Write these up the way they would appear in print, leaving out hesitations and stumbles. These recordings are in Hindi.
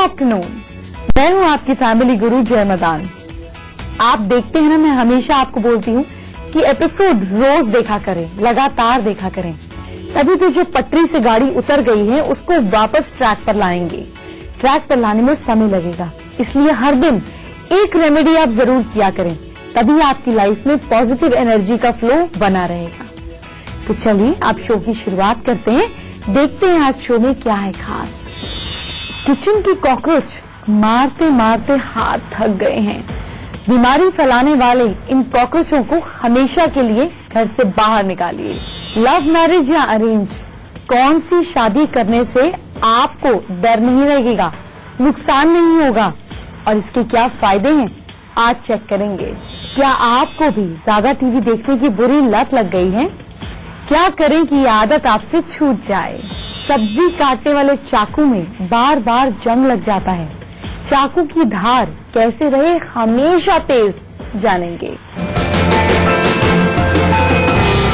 आफ्टरनून, मैं हूं आपकी फैमिली गुरु जय मदान। आप देखते हैं ना, मैं हमेशा आपको बोलती हूं कि एपिसोड रोज देखा करें, लगातार देखा करें, तभी तो जो पटरी से गाड़ी उतर गई है उसको वापस ट्रैक पर लाएंगे। ट्रैक पर लाने में समय लगेगा, इसलिए हर दिन एक रेमेडी आप जरूर किया करें, तभी आपकी लाइफ में पॉजिटिव एनर्जी का फ्लो बना रहेगा। तो चलिए आप शो की शुरुआत करते हैं, देखते हैं आज शो में क्या है खास। किचन की कॉकरोच मारते मारते हाथ थक गए हैं। बीमारी फैलाने वाले इन कॉकरोचों को हमेशा के लिए घर से बाहर निकालिए। लव मैरिज या अरेंज, कौन सी शादी करने से आपको डर नहीं लगेगा, नुकसान नहीं होगा और इसके क्या फायदे हैं आज चेक करेंगे। क्या आपको भी ज्यादा टीवी देखने की बुरी लत लग गई है? क्या करें कि ये आदत आपसे छूट जाए? सब्जी काटने वाले चाकू में बार बार जंग लग जाता है, चाकू की धार कैसे रहे हमेशा तेज, जानेंगे।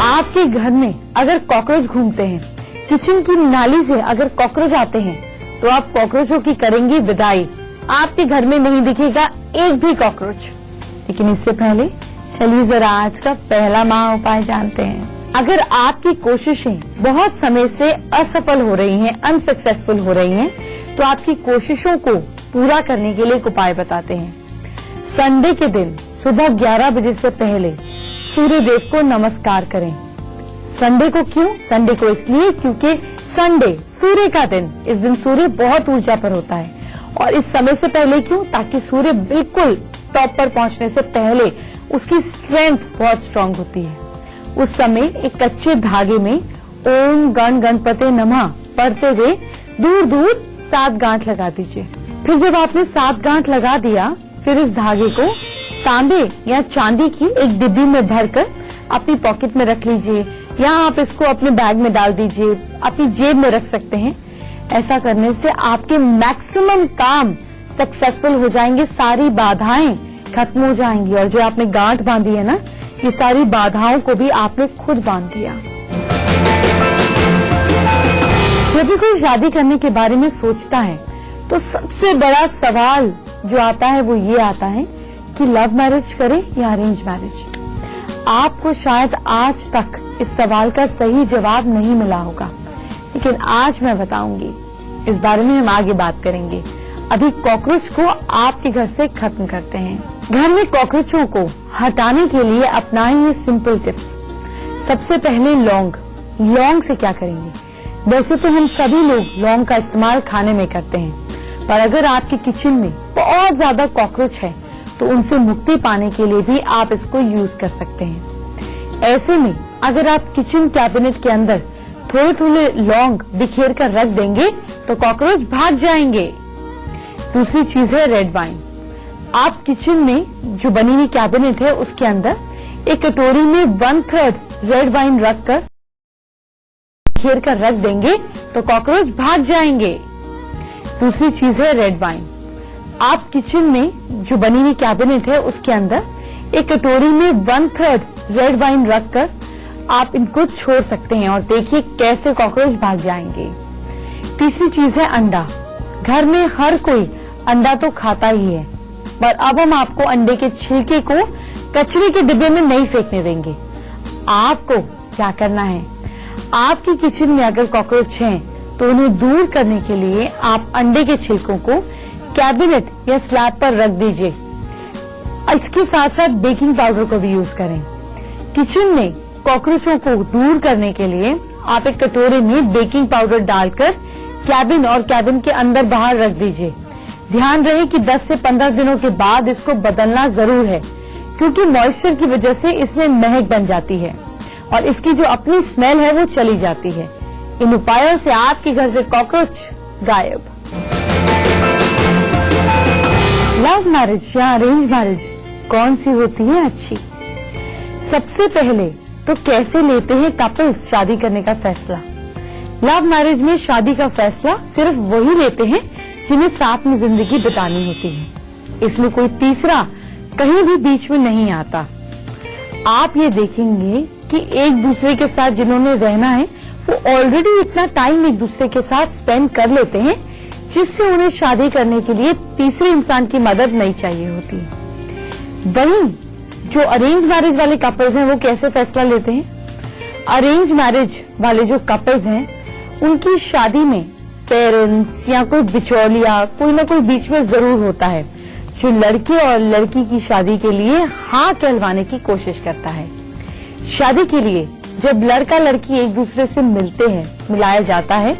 आपके घर में अगर कॉकरोच घूमते हैं, किचन की नाली से अगर कॉकरोच आते हैं, तो आप कॉकरोचों की करेंगी विदाई। आपके घर में नहीं दिखेगा एक भी कॉकरोच। लेकिन इससे पहले चलिए जरा आज का पहला महा उपाय जानते हैं। अगर आपकी कोशिशें बहुत समय से असफल हो रही हैं, अनसक्सेसफुल हो रही हैं, तो आपकी कोशिशों को पूरा करने के लिए एक उपाय बताते हैं। संडे के दिन सुबह 11 बजे से पहले सूर्य देव को नमस्कार करें। संडे को क्यों? संडे को इसलिए क्योंकि संडे सूर्य का दिन, इस दिन सूर्य बहुत ऊर्जा पर होता है। और इस समय से पहले क्यों? ताकि सूर्य बिल्कुल टॉप पर पहुंचने से पहले उसकी स्ट्रेंथ बहुत स्ट्रांग होती है। उस समय एक कच्चे धागे में ओम गण गणपते नमः पढ़ते हुए दूर दूर 7 गांठ लगा दीजिए। फिर जब आपने 7 गांठ लगा दिया, फिर इस धागे को तांबे या चांदी की एक डिब्बी में भरकर अपनी पॉकेट में रख लीजिए, या आप इसको अपने बैग में डाल दीजिए, अपनी जेब में रख सकते हैं। ऐसा करने से आपके मैक्सिमम काम सक्सेसफुल हो जाएंगे, सारी बाधाएं खत्म हो जाएंगी। और जो आपने गांठ बांधी है ना, ये सारी बाधाओं को भी आपने खुद बांध दिया। जब भी कोई शादी करने के बारे में सोचता है, तो सबसे बड़ा सवाल जो आता है वो ये आता है कि लव मैरिज करें या अरेंज मैरिज। आपको शायद आज तक इस सवाल का सही जवाब नहीं मिला होगा, लेकिन आज मैं बताऊंगी। इस बारे में हम आगे बात करेंगे। अभी कॉकरोच को आपके घर से खत्म करते हैं। घर में कॉकरोचों को हटाने के लिए अपनाएं ये सिंपल टिप्स। सबसे पहले लौंग। लौंग से क्या करेंगे? वैसे तो हम सभी लोग लौंग का इस्तेमाल खाने में करते हैं, पर अगर आपकी किचन में बहुत ज्यादा कॉकरोच है, तो उनसे मुक्ति पाने के लिए भी आप इसको यूज कर सकते हैं। ऐसे में अगर आप किचन कैबिनेट के अंदर थोड़े थोड़े लौंग बिखेर कर रख देंगे, तो कॉकरोच भाग जाएंगे। दूसरी चीज है रेड वाइन। आप किचन में जो बनी हुई कैबिनेट है, उसके अंदर एक कटोरी में 1/3 रेड वाइन रखकर घेर कर रख देंगे, तो कॉकरोच भाग जाएंगे। दूसरी चीज है रेड वाइन। आप किचन में जो बनी हुई कैबिनेट है, उसके अंदर एक कटोरी में 1/3 रेड वाइन रखकर आप इनको छोड़ सकते हैं और देखिए कैसे कॉकरोच भाग जाएंगे। तीसरी चीज है अंडा। घर में हर कोई अंडा तो खाता ही है, पर अब हम आपको अंडे के छिलके को कचरे के डिब्बे में नहीं फेंकने देंगे। आपको क्या करना है? आपकी किचन में अगर कॉकरोच हैं, तो उन्हें दूर करने के लिए आप अंडे के छिलकों को कैबिनेट या स्लैब पर रख दीजिए। इसके साथ साथ बेकिंग पाउडर को भी यूज करें। किचन में कॉकरोचों को दूर करने के लिए आप एक कटोरे में बेकिंग पाउडर डालकर कैबिन और कैबिन के अंदर बाहर रख दीजिए। ध्यान रहे कि 10 से 15 दिनों के बाद इसको बदलना जरूर है, क्योंकि मॉइस्चर की वजह से इसमें महक बन जाती है और इसकी जो अपनी स्मेल है वो चली जाती है। इन उपायों से आपके घर से कॉकरोच गायब। लव मैरिज या अरेंज मैरिज कौन सी होती है अच्छी? सबसे पहले तो कैसे लेते हैं कपल्स शादी करने का फैसला? लव मैरिज में शादी का फैसला सिर्फ वही लेते हैं जिन्हें साथ में जिंदगी बितानी होती है। इसमें कोई तीसरा कहीं भी बीच में नहीं आता। आप ये देखेंगे कि एक दूसरे के साथ जिन्होंने रहना है, वो ऑलरेडी इतना टाइम एक दूसरे के साथ स्पेंड कर लेते हैं जिससे उन्हें शादी करने के लिए तीसरे इंसान की मदद नहीं चाहिए होती। वहीं जो अरेंज मैरिज वाले कपल्स हैं वो कैसे फैसला लेते हैं? अरेंज मैरिज वाले जो कपल्स हैं उनकी शादी में पेरेंट्स या कोई बिचौलिया कोई ना कोई बीच में जरूर होता है जो लड़के और लड़की की शादी के लिए हाँ कहलवाने की कोशिश करता है। शादी के लिए जब लड़का लड़की एक दूसरे से मिलते हैं, मिलाया जाता है,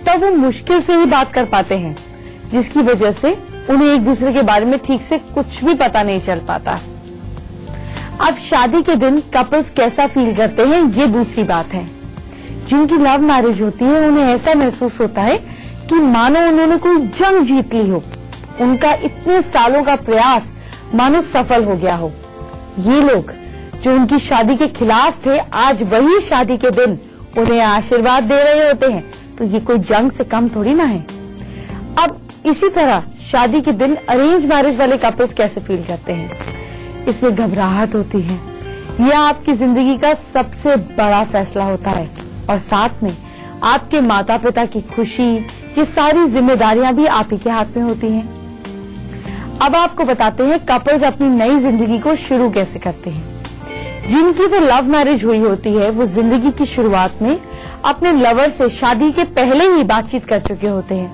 तब वो मुश्किल से ही बात कर पाते हैं, जिसकी वजह से उन्हें एक दूसरे के बारे में ठीक से कुछ भी पता नहीं चल पाता। अब शादी के दिन कपल्स कैसा फील करते हैं ये दूसरी बात है। जिनकी लव मैरिज होती है उन्हें ऐसा महसूस होता है कि मानो उन्होंने कोई जंग जीत ली हो, उनका इतने सालों का प्रयास मानो सफल हो गया हो। ये लोग जो उनकी शादी के खिलाफ थे, आज वही शादी के दिन उन्हें आशीर्वाद दे रहे होते हैं, तो ये कोई जंग से कम थोड़ी ना है। अब इसी तरह शादी के दिन अरेंज मैरिज वाले कपल्स कैसे फील करते हैं? इसमें घबराहट होती है। यह आपकी जिंदगी का सबसे बड़ा फैसला होता है और साथ में आपके माता पिता की खुशी, ये सारी जिम्मेदारियां भी आप ही के हाथ में होती हैं। अब आपको बताते हैं कपल्स अपनी नई जिंदगी को शुरू कैसे करते हैं। जिनकी तो लव मैरिज हुई होती है वो जिंदगी की शुरुआत में अपने लवर से शादी के पहले ही बातचीत कर चुके होते हैं,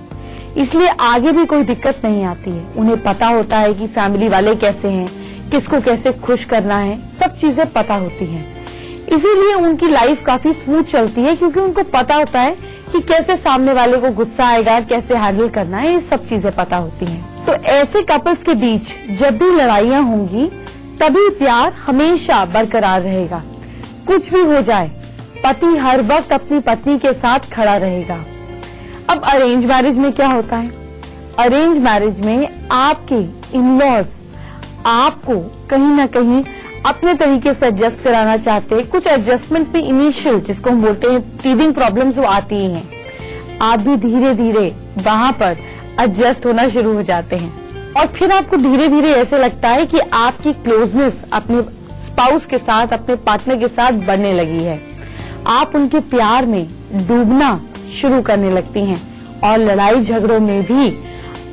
इसलिए आगे भी कोई दिक्कत नहीं आती है। उन्हें पता होता है कि फैमिली वाले कैसे हैं, किसको कैसे खुश करना है, सब चीजें पता होती हैं। इसीलिए उनकी लाइफ काफी स्मूथ चलती है, क्योंकि उनको पता होता है कि कैसे सामने वाले को गुस्सा आएगा, कैसे हैंडल करना है, ये सब चीजें पता होती हैं। तो ऐसे कपल्स के बीच जब भी लड़ाइयां होंगी तभी प्यार हमेशा बरकरार रहेगा। कुछ भी हो जाए, पति हर वक्त अपनी पत्नी के साथ खड़ा रहेगा। अब अरेंज मैरिज में क्या होता है? अरेंज मैरिज में आपके इन-लॉज आपको कहीं ना कहीं अपने तरीके से एडजस्ट कराना चाहते हैं। कुछ एडजस्टमेंट में इनिशियल, जिसको हम बोलते हैं टीदिंग प्रॉब्लम्स, वो आती ही हैं। आप भी धीरे धीरे वहां पर एडजस्ट होना शुरू हो जाते हैं और फिर आपको धीरे धीरे ऐसे लगता है कि आपकी क्लोजनेस अपने स्पाउस के साथ, अपने पार्टनर के साथ बढ़ने लगी है। आप उनके प्यार में डूबना शुरू करने लगती हैं और लड़ाई झगड़ों में भी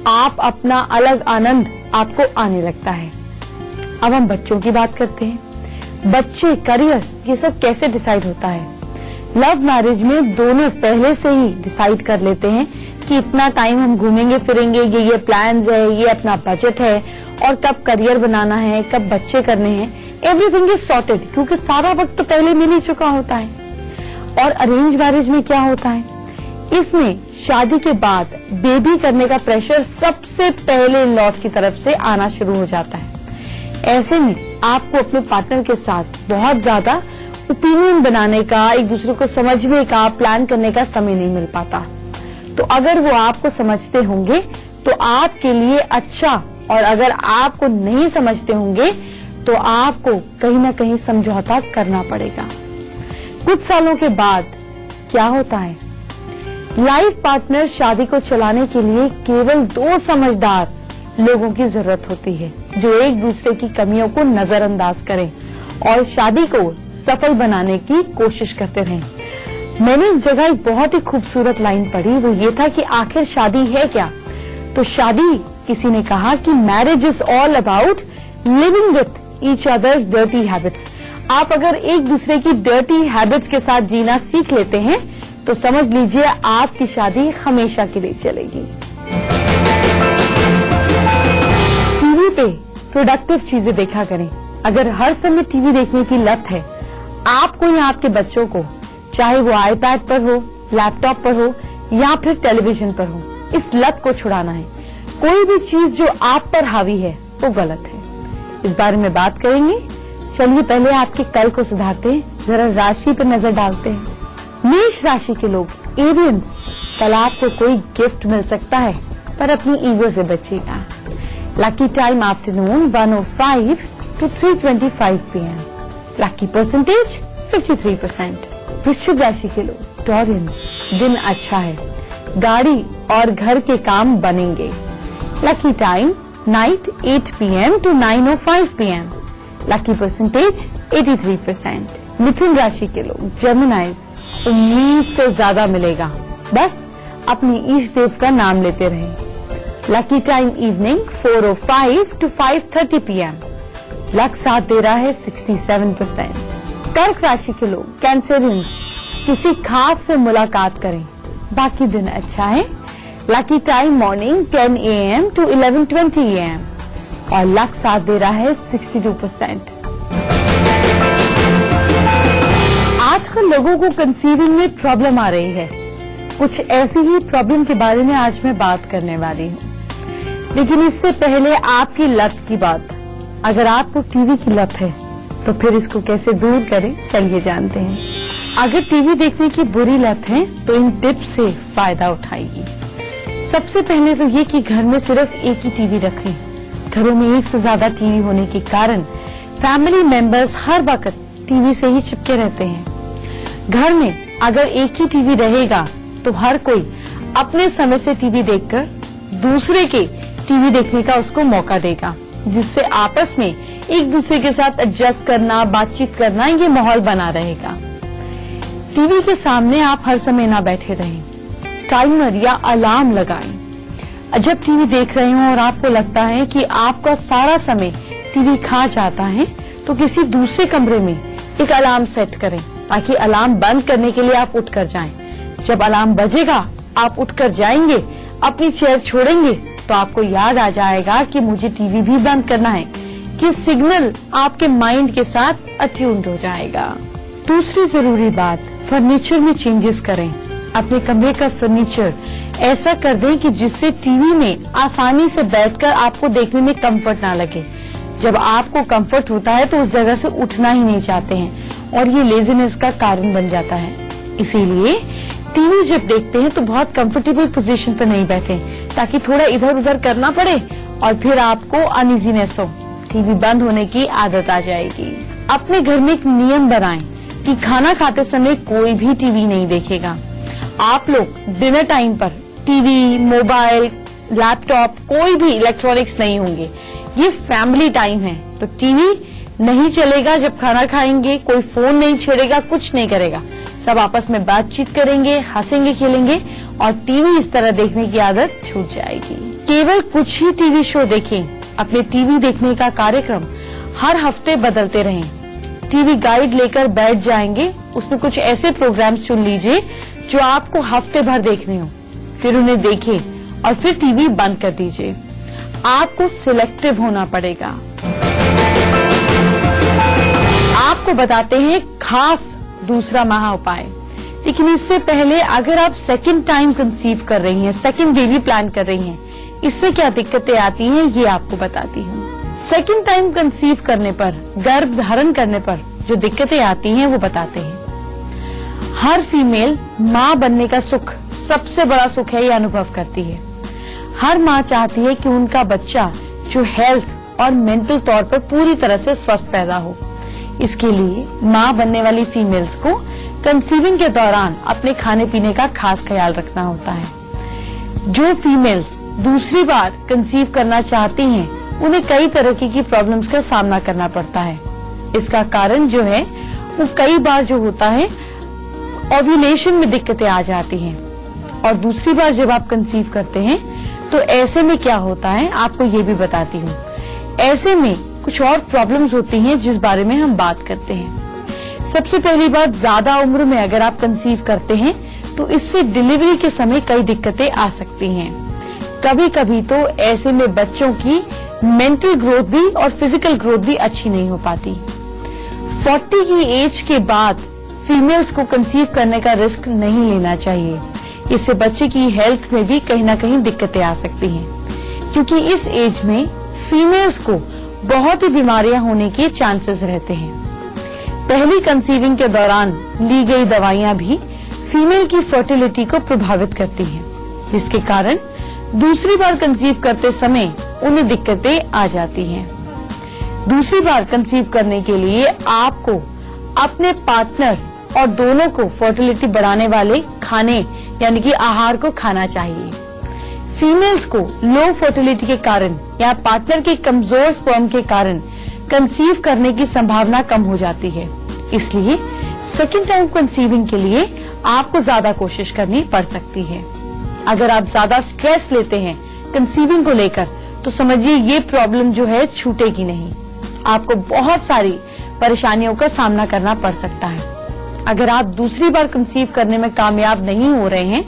आप अपना अलग आनंद आपको आने लगता है। अब हम बच्चों की बात करते हैं। बच्चे, करियर, ये सब कैसे डिसाइड होता है? लव मैरिज में दोनों पहले से ही डिसाइड कर लेते हैं कि इतना टाइम हम घूमेंगे फिरेंगे, ये प्लान्स है, ये अपना बजट है और कब करियर बनाना है, कब बच्चे करने हैं। एवरीथिंग इज सॉर्टेड, क्योंकि सारा वक्त तो पहले मिल ही चुका होता है। और अरेंज मैरिज में क्या होता है? इसमें शादी के बाद बेबी करने का प्रेशर सबसे पहले लॉज की तरफ से आना शुरू हो जाता है। ऐसे में आपको अपने पार्टनर के साथ बहुत ज्यादा ओपिनियन बनाने का, एक दूसरे को समझने का, प्लान करने का समय नहीं मिल पाता। तो अगर वो आपको समझते होंगे तो आपके लिए अच्छा, और अगर आपको नहीं समझते होंगे तो आपको कहीं ना कहीं समझौता करना पड़ेगा। कुछ सालों के बाद क्या होता है? लाइफ पार्टनर शादी को चलाने के लिए केवल 2 समझदार लोगों की जरूरत होती है, जो एक दूसरे की कमियों को नजरअंदाज करें और शादी को सफल बनाने की कोशिश करते रहें। मैंने एक जगह एक बहुत ही खूबसूरत लाइन पढ़ी, वो ये था कि आखिर शादी है क्या? तो शादी, किसी ने कहा कि marriage is all about living with each others dirty habits. आप अगर एक दूसरे की डर्टी हैबिट्स के साथ जीना सीख लेते हैं तो समझ लीजिए आपकी शादी हमेशा के लिए चलेगी। टीवी पे प्रोडक्टिव चीजें देखा करें। अगर हर समय टीवी देखने की लत है आपको या आपके बच्चों को, चाहे वो आईपैड पर हो, लैपटॉप पर हो या फिर टेलीविजन पर हो, इस लत को छुड़ाना है। कोई भी चीज जो आप पर हावी है वो गलत है। इस बारे में बात करेंगे। चलिए पहले आपके कल को सुधारते हैं, जरा राशि पर नजर डालते हैं। मेष राशि के लोग, एरियंस, कल आपको कोई गिफ्ट मिल सकता है पर अपनी ईगो से बचिएगा। Lucky time afternoon 1:05 to 3:25 PM। Lucky percentage 53%। वृश्चिक राशि के लोग, टॉरियंस, दिन अच्छा है, गाड़ी और घर के काम बनेंगे। Lucky time night 8 PM to 9:05 PM। Lucky percentage 83%। मिथुन राशि के लोग, जेमिनाइज, उम्मीद से ज्यादा मिलेगा, बस अपने ईष्ट देव का नाम लेते रहें। Lucky time evening 4:05 to 5:30 PM। Luck साथ दे रहा है 67%। कर्क राशि के लोग, कैंसरियंस, किसी खास से मुलाकात करें, बाकी दिन अच्छा है। Lucky time morning 10 AM to 11:20 AM और लक साथ दे रहा है 62%। आजकल लोगों को कंसीविंग में प्रॉब्लम आ रही है। कुछ ऐसी ही प्रॉब्लम के बारे में आज मैं बात करने वाली हूँ, लेकिन इससे पहले आपकी लत की बात। अगर आपको टीवी की लत है तो फिर इसको कैसे दूर करें, चलिए जानते हैं। अगर टीवी देखने की बुरी लत है तो इन टिप्स से फायदा उठाइए। सबसे पहले तो ये कि घर में सिर्फ एक ही टीवी रखें। घरों में एक से ज्यादा टीवी होने के कारण फैमिली मेंबर्स हर वक्त टीवी से ही चिपके रहते हैं। घर में अगर एक ही टीवी रहेगा तो हर कोई अपने समय से टीवी देखकर दूसरे के टीवी देखने का उसको मौका देगा, जिससे आपस में एक दूसरे के साथ एडजस्ट करना, बातचीत करना, ये माहौल बना रहेगा। टीवी के सामने आप हर समय ना बैठे रहें, टाइमर या अलार्म लगाएं। जब टीवी देख रहे हो और आपको लगता है कि आपका सारा समय टीवी खा जाता है तो किसी दूसरे कमरे में एक अलार्म सेट करें, ताकि अलार्म बंद करने के लिए आप उठकर जाएं। जब अलार्म बजेगा आप उठकर जाएंगे, अपनी चेयर छोड़ेंगे तो आपको याद आ जाएगा कि मुझे टीवी भी बंद करना है, कि सिग्नल आपके माइंड के साथ अट्यून्ड हो जाएगा। दूसरी जरूरी बात, फर्नीचर में चेंजेस करें। अपने कमरे का फर्नीचर ऐसा कर दें कि जिससे टीवी में आसानी से बैठकर आपको देखने में कंफर्ट ना लगे। जब आपको कंफर्ट होता है तो उस जगह से उठना ही नहीं चाहते हैं और ये लेजीनेस का कारण बन जाता है। इसीलिए टीवी जब देखते हैं तो बहुत कंफर्टेबल पोजीशन पर नहीं बैठे, ताकि थोड़ा इधर उधर करना पड़े और फिर आपको अनइजीनेस हो, टीवी बंद होने की आदत आ जाएगी। अपने घर में एक नियम बनाएं कि खाना खाते समय कोई भी टीवी नहीं देखेगा। आप लोग डिनर टाइम पर टीवी, मोबाइल, लैपटॉप, कोई भी इलेक्ट्रॉनिक्स नहीं होंगे। ये फैमिली टाइम है, तो टीवी नहीं चलेगा। जब खाना खाएंगे कोई फोन नहीं छेड़ेगा, कुछ नहीं करेगा, सब आपस में बातचीत करेंगे, हंसेंगे, खेलेंगे और टीवी इस तरह देखने की आदत छूट जाएगी। केवल कुछ ही टीवी शो देखें। अपने टीवी देखने का कार्यक्रम हर हफ्ते बदलते रहें। टीवी गाइड लेकर बैठ जाएंगे, उसमें कुछ ऐसे प्रोग्राम्स चुन लीजिए जो आपको हफ्ते भर देखने हो, फिर उन्हें देखें और फिर टीवी बंद कर दीजिए। आपको सिलेक्टिव होना पड़ेगा। आपको बताते हैं खास दूसरा महा उपाय, लेकिन इससे पहले अगर आप सेकंड टाइम कंसीव कर रही हैं, सेकंड बेबी प्लान कर रही हैं, इसमें क्या दिक्कतें आती हैं ये आपको बताती हूँ। सेकंड टाइम कंसीव करने पर, गर्भ धारण करने पर जो दिक्कतें आती हैं वो बताते हैं। हर फीमेल माँ बनने का सुख, सबसे बड़ा सुख है, ये अनुभव करती है। हर माँ चाहती है कि उनका बच्चा जो हेल्थ और मेंटल तौर पर पूरी तरह से स्वस्थ पैदा हो। इसके लिए माँ बनने वाली फीमेल्स को कंसीविंग के दौरान अपने खाने पीने का खास ख्याल रखना होता है। जो फीमेल्स दूसरी बार कंसीव करना चाहती हैं, उन्हें कई तरह की प्रॉब्लम्स का सामना करना पड़ता है। इसका कारण जो है वो कई बार जो होता है, ओव्यूलेशन में दिक्कतें आ जाती हैं। और दूसरी बार जब आप कंसीव करते हैं तो ऐसे में क्या होता है आपको ये भी बताती हूँ। ऐसे में कुछ और प्रॉब्लम्स होती हैं जिस बारे में हम बात करते हैं। सबसे पहली बात, ज्यादा उम्र में अगर आप कंसीव करते हैं तो इससे डिलीवरी के समय कई दिक्कतें आ सकती हैं। कभी कभी तो ऐसे में बच्चों की मेंटल ग्रोथ भी और फिजिकल ग्रोथ भी अच्छी नहीं हो पाती। 40 की एज के बाद फीमेल्स को कंसीव करने का रिस्क नहीं लेना चाहिए। इससे बच्चे की हेल्थ में भी कहीं ना कहीं दिक्कतें आ सकती हैं, क्योंकि इस एज में फीमेल्स को बहुत ही बीमारियां होने के चांसेस रहते हैं। पहली कंसीविंग के दौरान ली गई दवाइयां भी फीमेल की फर्टिलिटी को प्रभावित करती हैं, जिसके कारण दूसरी बार कंसीव करते समय उन्हें दिक्कतें आ जाती हैं। दूसरी बार कंसीव करने के लिए आपको अपने पार्टनर और दोनों को फर्टिलिटी बढ़ाने वाले खाने यानी कि आहार को खाना चाहिए। फीमेल्स को लो फर्टिलिटी के कारण या पार्टनर के कमजोर स्पर्म के कारण कंसीव करने की संभावना कम हो जाती है। इसलिए सेकेंड टाइम कंसीविंग के लिए आपको ज्यादा कोशिश करनी पड़ सकती है। अगर आप ज्यादा स्ट्रेस लेते हैं कंसीविंग को लेकर तो समझिए ये प्रॉब्लम जो है छूटेगी नहीं, आपको बहुत सारी परेशानियों का सामना करना पड़ सकता है। अगर आप दूसरी बार कंसीव करने में कामयाब नहीं हो रहे हैं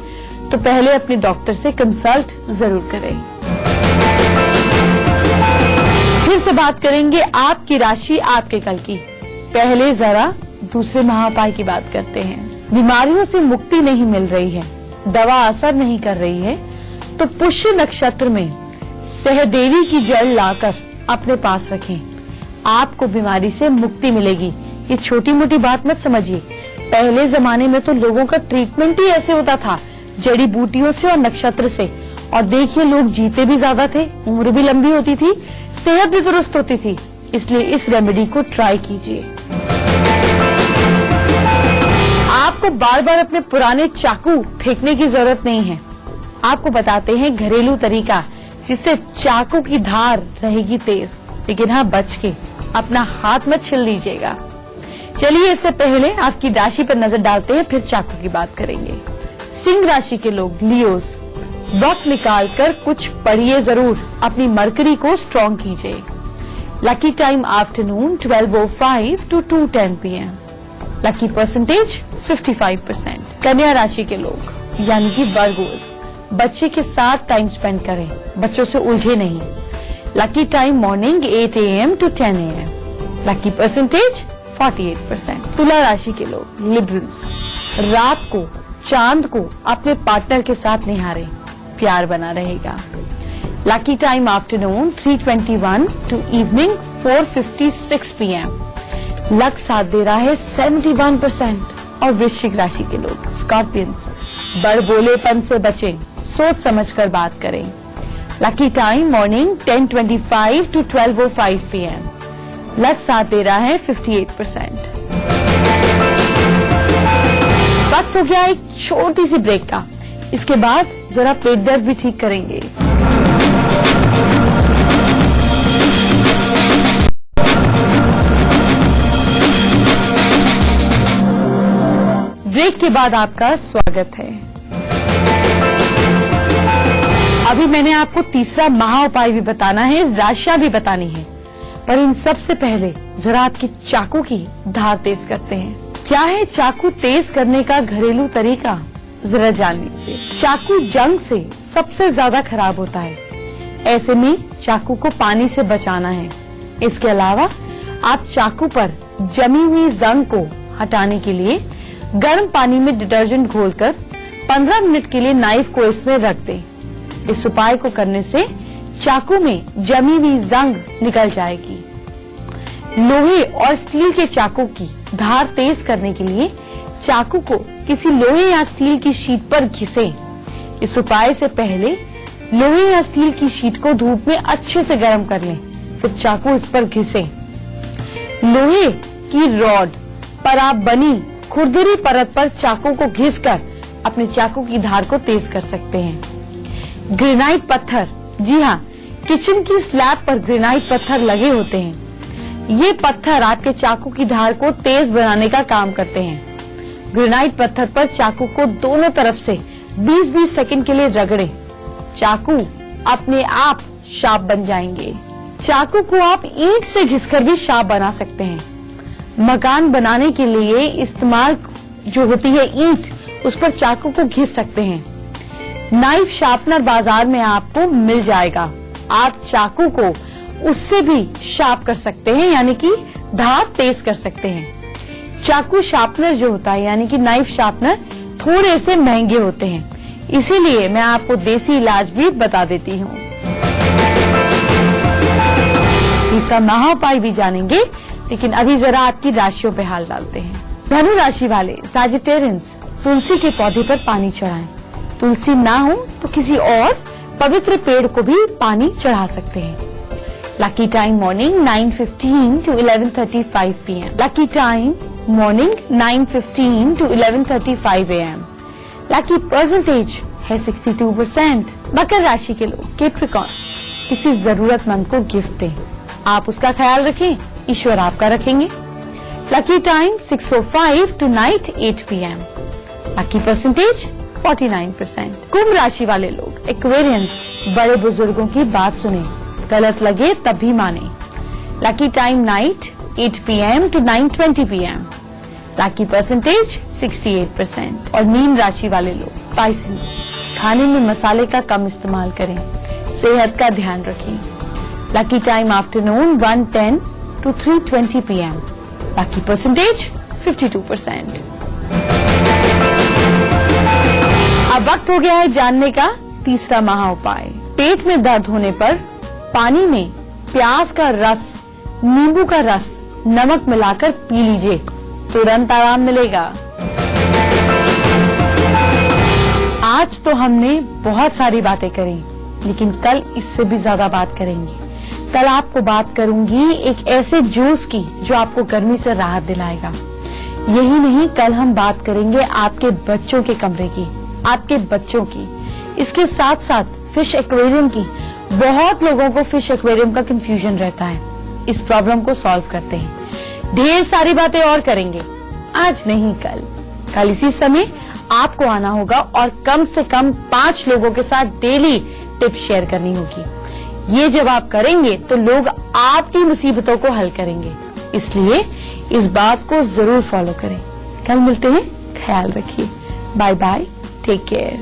तो पहले अपने डॉक्टर से कंसल्ट जरूर करें। फिर से बात करेंगे आपकी राशि आपके कल की। पहले जरा दूसरे महाउपाय की बात करते हैं। बीमारियों से मुक्ति नहीं मिल रही है, दवा असर नहीं कर रही है, तो पुष्य नक्षत्र में सहदेवी की जड़ लाकर अपने पास रखें, आपको बीमारी से मुक्ति मिलेगी। ये छोटी मोटी बात मत समझिए, पहले जमाने में तो लोगों का ट्रीटमेंट ही ऐसे होता था, जड़ी बूटियों से और नक्षत्र से, और देखिए लोग जीते भी ज्यादा थे, उम्र भी लंबी होती थी, सेहत भी दुरुस्त होती थी। इसलिए इस रेमेडी को ट्राई कीजिए। आपको बार बार अपने पुराने चाकू फेंकने की जरूरत नहीं है। आपको बताते हैं घरेलू तरीका जिससे चाकू की धार रहेगी तेज, लेकिन हाँ बच के अपना हाथ मत छिल लीजिएगा। चलिए इससे पहले आपकी राशि पर नजर डालते हैं, फिर चाकू की बात करेंगे। सिंह राशि के लोग लियोस, वक्त निकाल कर कुछ पढ़िए जरूर, अपनी मरकरी को स्ट्रॉन्ग कीजिए। Lucky time afternoon 12:05 to 2:10 PM। Lucky percentage 55%। कन्या राशि के लोग यानी कि वर्गोस, बच्चे के साथ टाइम स्पेंड करें, बच्चों से उलझे नहीं। Lucky time morning 8 AM to 10 AM। Lucky percentage 48%। तुला राशि के लोग लिबरल्स, रात को चांद को अपने पार्टनर के साथ निहारें, प्यार बना रहेगा। Lucky time afternoon 3:21 to evening 4:56 PM। Luck साथ दे रहा है 71%। और वृश्चिक राशि के लोग स्कॉर्पियंस, बड़बोलेपन से बचें, सोच समझकर बात करें। Lucky time morning 10:25 to 12:05 PM। Luck साथ दे रहा है 58%। वक्त हो गया एक छोटी सी ब्रेक का, इसके बाद जरा पेट दर्द भी ठीक करेंगे। ब्रेक के बाद आपका स्वागत है। अभी मैंने आपको तीसरा महाउपाय भी बताना है, राशियां भी बतानी है, पर इन सब से पहले जरा आपकी चाकू की धार तेज करते हैं। क्या है चाकू तेज करने का घरेलू तरीका, जरा जान लीजिए। चाकू जंग से सबसे ज्यादा खराब होता है, ऐसे में चाकू को पानी से बचाना है। इसके अलावा आप चाकू पर जमी हुई जंग को हटाने के लिए गर्म पानी में डिटर्जेंट घोलकर 15 मिनट के लिए नाइफ को इसमें रख दें। इस उपाय को करने से चाकू में जमी हुई जंग निकल जाएगी। लोहे और स्टील के चाकू की धार तेज करने के लिए चाकू को किसी लोहे या स्टील की शीट पर घिसें। इस उपाय से पहले लोहे या स्टील की शीट को धूप में अच्छे से गर्म कर लें, फिर चाकू इस पर घिसें। लोहे की रॉड पर आप बनी खुरदरी परत पर चाकू को घिसकर अपने चाकू की धार को तेज कर सकते हैं। ग्रेनाइट पत्थर, जी हाँ, किचन की स्लैब पर ग्रेनाइट पत्थर लगे होते हैं। ये पत्थर आपके चाकू की धार को तेज बनाने का काम करते हैं। ग्रेनाइट पत्थर पर चाकू को दोनों तरफ से 20-20 सेकंड के लिए रगड़ें। चाकू अपने आप शार्प बन जाएंगे। चाकू को आप ईंट से घिसकर भी शार्प बना सकते हैं। मकान बनाने के लिए इस्तेमाल जो होती है ईंट, उस पर चाकू को घिस सकते हैं। नाइफ शार्पनर बाजार में आपको मिल जाएगा, आप चाकू को उससे भी शार्प कर सकते हैं, यानी कि धार तेज कर सकते हैं। चाकू शार्पनर जो होता है यानी कि नाइफ शार्पनर थोड़े से महंगे होते हैं, इसीलिए मैं आपको देसी इलाज भी बता देती हूँ। तीसरा महाउपाय भी जानेंगे, लेकिन अभी जरा आपकी राशियों पे हाल डालते हैं। धनु राशि वाले सैजिटेरियंस, तुलसी के पौधे पर पानी चढ़ाएं। तुलसी ना हो तो किसी और पवित्र पेड़ को भी पानी चढ़ा सकते हैं। Lucky time morning 9:15 to 11:35 PM। Lucky time morning 9:15 to 11:35 AM। Lucky percentage है 62%। मकर राशि के लोग कैप्रिकॉर्न, किसी जरूरतमंद को गिफ्ट दें, आप उसका ख्याल रखें, ईश्वर आपका रखेंगे। Lucky time 6:05 to night 8 PM। Lucky percentage 49%। कुंभ राशि वाले लोग एक्वेरियंस, बड़े बुजुर्गों की बात सुने, गलत लगे तब भी माने। Lucky time night 8 PM to 9:20 PM। Lucky percentage 68%। और मीन राशि वाले लोग स्पाइसेस, खाने में मसाले का कम इस्तेमाल करें, सेहत का ध्यान रखें। Lucky time afternoon 1:10 to 3:20 PM। Lucky percentage 52%। अब वक्त हो गया है जानने का तीसरा महा उपाय। पेट में दर्द होने पर पानी में प्याज का रस, नींबू का रस, नमक मिलाकर पी लीजिए, तुरंत आराम मिलेगा। आज तो हमने बहुत सारी बातें करी, लेकिन कल इससे भी ज्यादा बात करेंगे। कल आपको बात करूंगी एक ऐसे जूस की जो आपको गर्मी से राहत दिलाएगा। यही नहीं, कल हम बात करेंगे आपके बच्चों के कमरे की, आपके बच्चों की। इसके साथ साथ फिश एक्वेरियम की। बहुत लोगों को फिश एक्वेरियम का कंफ्यूजन रहता है। इस प्रॉब्लम को सॉल्व करते हैं। ढेर सारी बातें और करेंगे, आज नहीं कल। कल इसी समय आपको आना होगा और कम से कम 5 लोगों के साथ डेली टिप्स शेयर करनी होगी। ये जब आप करेंगे तो लोग आपकी मुसीबतों को हल करेंगे। इसलिए इस बात को जरूर फॉलो करें। कल मिलते हैं, ख्याल रखिए। Bye bye, take care.